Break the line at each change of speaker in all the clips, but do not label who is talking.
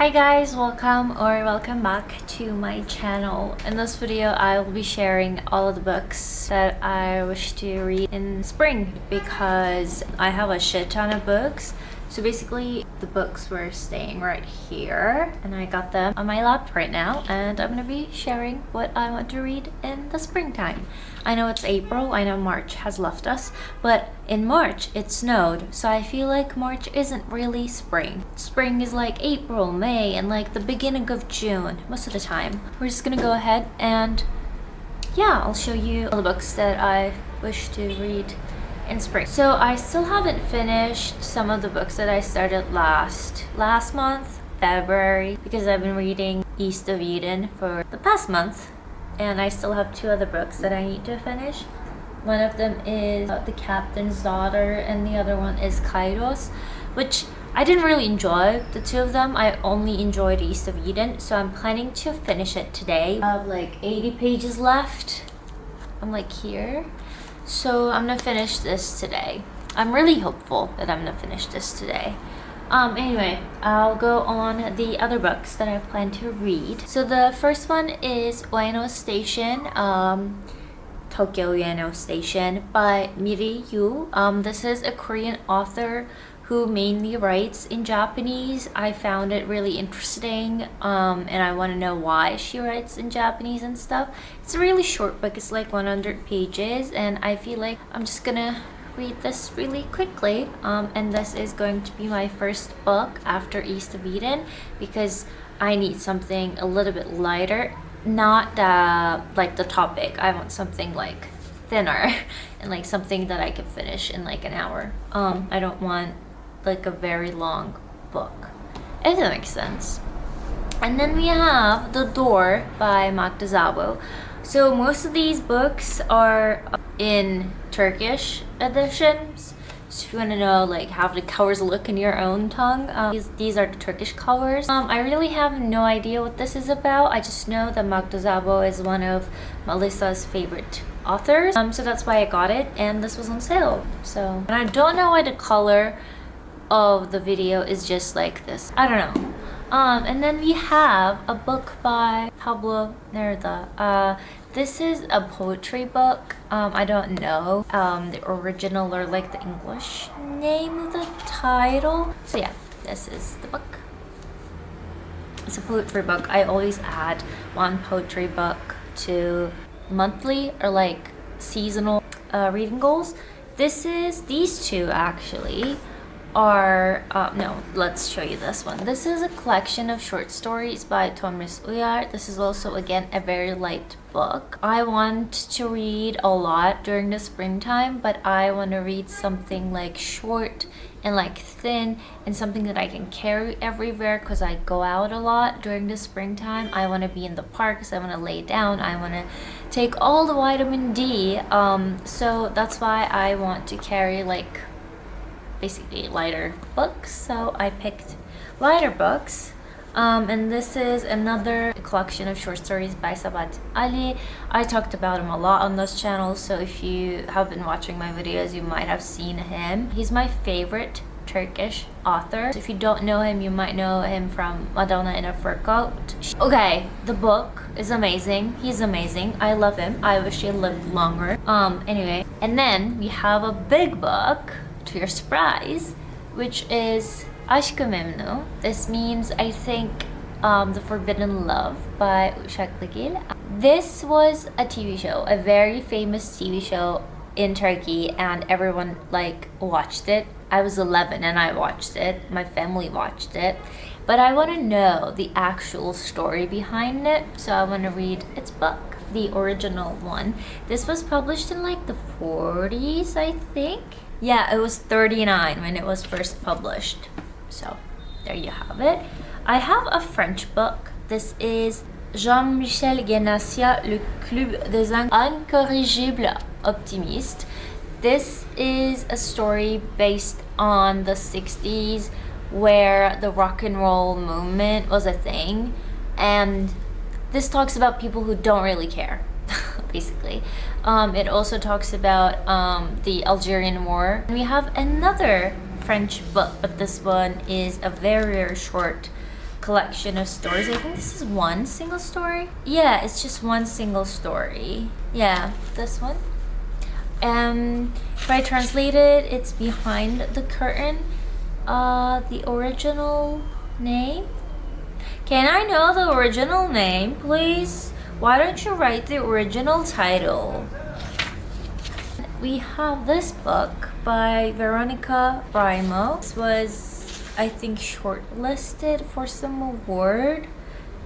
Hi guys, welcome back to my channel. In this video, I will be sharing all of the books that I wish to read in spring because I have a shit ton of books. So basically, the books were staying right here and I got them on my lap right now and I'm gonna be sharing what I want to read in the springtime. I know it's April, I know March has left us, but in March it snowed, so I feel like March isn't really spring. Spring is like April, May, and like the beginning of June most of the time. We're just gonna go ahead and yeah, I'll show you all the books that I wish to read in spring. So I still haven't finished some of the books that I started last month, February, because I've been reading East of Eden for the past month, and I still have two other books that I need to finish. One of them is The Captain's Daughter and the other one is Kairos, which I didn't really enjoy the two of them. I only enjoyed East of Eden, so I'm planning to finish it today. I have like 80 pages left. I'm like here. So I'm gonna finish this today. I'm really hopeful that I'm gonna finish this today. Anyway, I'll go on the other books that I plan to read. So the first one is Ueno Station, Tokyo Ueno Station by Miri Yu. This is a Korean author who mainly writes in Japanese. I found it really interesting and I want to know why she writes in Japanese and stuff. It's a really short book, it's like 100 pages and I feel like I'm just gonna read this really quickly and this is going to be my first book after East of Eden because I need something a little bit lighter, not like the topic. I want something like thinner and like something that I can finish in like an hour. I don't want like a very long book, if that makes sense. And then we have The Door by Magda Szabo. So most of these books are in Turkish editions. So if you want to know like how the covers look in your own tongue, these are the Turkish covers. I really have no idea what this is about. I just know that Magda Szabo is one of Melissa's favorite authors. So that's why I got it and this was on sale. So, and I don't know why the color of the video is just like this. I don't know. And then we have a book by Pablo Neruda. This is a poetry book. I don't know the original or like the English name of the title. So yeah, this is the book. It's a poetry book. I always add one poetry book to monthly or like seasonal reading goals. These two actually are no, let's show you this one. This is a collection of short stories by Thomas Uyar. This is also again a very light book. I want to read a lot during the springtime, but I want to read something like short and like thin and something that I can carry everywhere because I go out a lot during the springtime. I want to be in the parks, I want to lay down, I want to take all the vitamin D, so that's why I want to carry like basically lighter books, so I picked lighter books. And this is another collection of short stories by Sabahat Ali. I talked about him a lot on this channel, so if you have been watching my videos you might have seen him. He's my favorite Turkish author. If you don't know him, you might know him from Madonna in a Fur Coat. Okay, the book is amazing. He's amazing. I love him. I wish he lived longer. Anyway, and then we have a big book to your surprise, which is Aşk-ı Memnu. This means, I think, The Forbidden Love by Uşak Ligil. This was a TV show, a very famous TV show in Turkey, and everyone like watched it. I was 11 and I watched it. My family watched it. But I want to know the actual story behind it, so I want to read its book, the original one. This was published in like the 40s, I think. Yeah, it was 39 when it was first published. So there you have it. I have a French book. This is Jean-Michel Guénassia, Le Club des Incorrigibles Optimistes. This is a story based on the 60s where the rock and roll movement was a thing. And this talks about people who don't really care. Basically. It also talks about the Algerian War. And we have another French book, but this one is a very, very short collection of stories. I think this is one single story. Yeah, it's just one single story. Yeah, this one. If I translate it, it's Behind the Curtain. The original name. Can I know the original name, please? Why don't you write the original title? We have this book by Veronica Brimo. This was, I think, shortlisted for some award.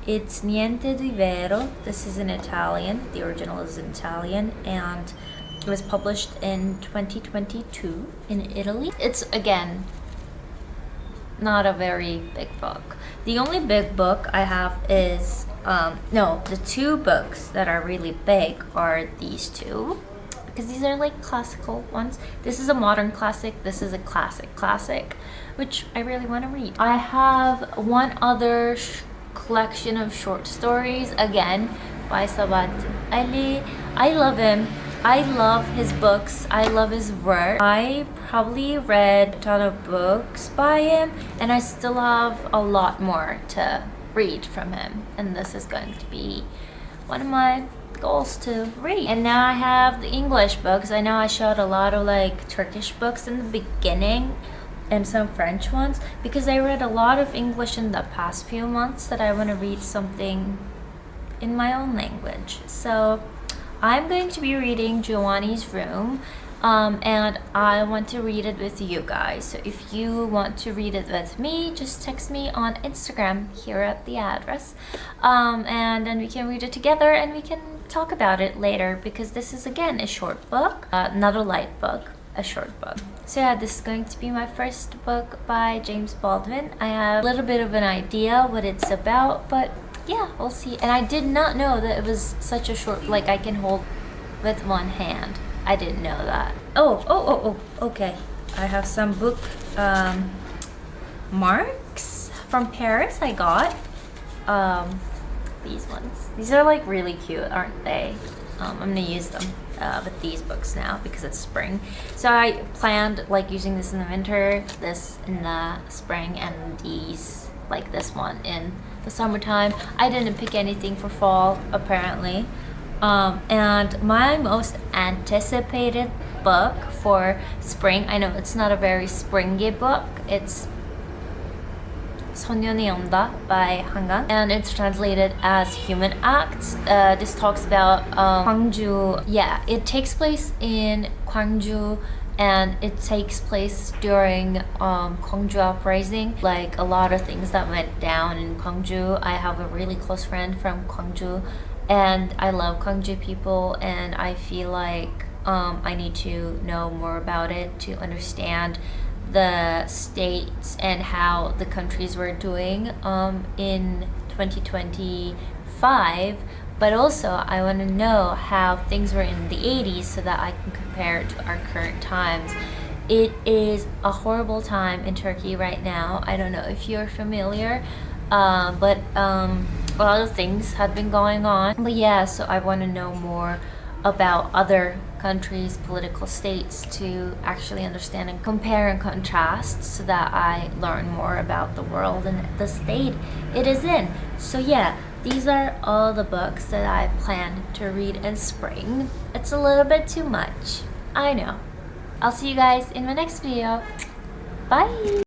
It's Niente di Vero. This is in Italian. The original is in Italian, and it was published in 2022 in Italy. It's, again, not a very big book. The only big book I have is, the two books that are really big are these two, because these are like classical ones. This is a modern classic, this is a classic, which I really want to read. I have one other collection of short stories, again, by Sabat Ali. I love him. I love his books. I love his work. I probably read a ton of books by him, and I still have a lot more to read from him. And this is going to be one of my goals to read. And now I have the English books. I know I showed a lot of like Turkish books in the beginning and some French ones because I read a lot of English in the past few months that I want to read something in my own language. So I'm going to be reading Giovanni's Room, and I want to read it with you guys. So if you want to read it with me, just text me on Instagram here at the address, and then we can read it together and we can talk about it later, because this is, again, a short book, not a light book, a short book. So yeah, this is going to be my first book by James Baldwin. I have a little bit of an idea what it's about, but yeah, we'll see. And I did not know that it was such a short, like I can hold with one hand. I didn't know that. Oh, okay. I have some book marks from Paris I got. These ones. These are like really cute, aren't they? I'm gonna use them with these books now because it's spring. So I planned like using this in the winter, this in the spring, and these, like this one, in the summertime. I didn't pick anything for fall, apparently. And my most anticipated book for spring, I know it's not a very springy book, it's 소년이 온다 by Hangan, and it's translated as Human Acts. This talks about Gwangju. Yeah, it takes place in Gwangju, and it takes place during Gwangju uprising, like a lot of things that went down in Gwangju. I have a really close friend from Gwangju, and I love Gwangju people, and I feel like I need to know more about it to understand the states and how the countries were doing in 2025. But also I want to know how things were in the 80s so that I can compare it to our current times. It is a horrible time in Turkey right now. I don't know if you're familiar, but a lot of things have been going on. But yeah, so I want to know more about other countries' political states to actually understand and compare and contrast so that I learn more about the world and the state it is in. So yeah, these are all the books that I plan to read in spring. It's a little bit too much, I know. I'll see you guys in my next video. Bye!